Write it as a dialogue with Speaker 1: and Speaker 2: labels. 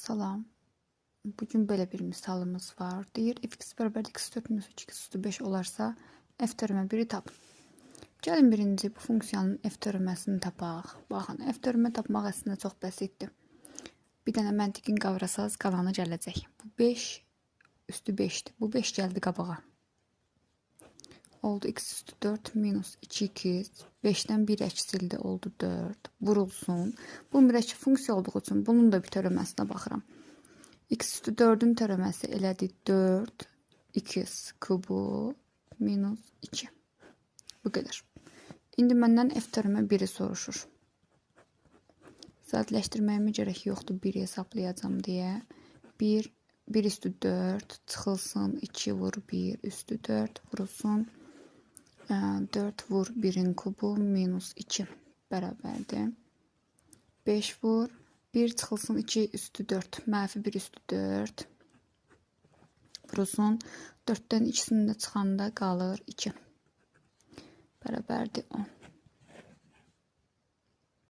Speaker 1: Salam. Bugün belə bir misalımız var. Deyir, f(x) bərabər x4 minus 3x üstü 5 olarsa, f tərəmə 1-i tapın. Gəlin birinci bu funksiyanın f tərəməsini tapaq. Baxın, f tərəmə tapmaq əslində çox bəsitdir. Bir dənə məntiqin qavrasaz, qalanı gələcək. Bu 5 üstü 5'dir. Bu 5 gəldi qabağa. Oldu x üstü 4 minus 2x. 5'dən 1 əksildi, oldu 4. Vurulsun. Bu mürəkkəb funksiya olduğu üçün bunun da bir tərəməsinə baxıram. X üstü 4'ün tərəməsi elədi 4. X kubu minus 2. Bu qədər. İndi məndən f tərəmə 1'i soruşur. Sadələşdirməyimə gərək yoxdur 1'i hesablayacağım deyə. 1 üstü 4 çıxılsın 2 vur 1 üstü 4 vurulsun. 4 vur 1'in kubu minus 2 bərabərdir. 5 vur 1 çıxılsın 2 üstü 4 mənfi 1 üstü 4 vurulsun. 4'dən ikisini də çıxanda qalır 2 bərabərdir 10.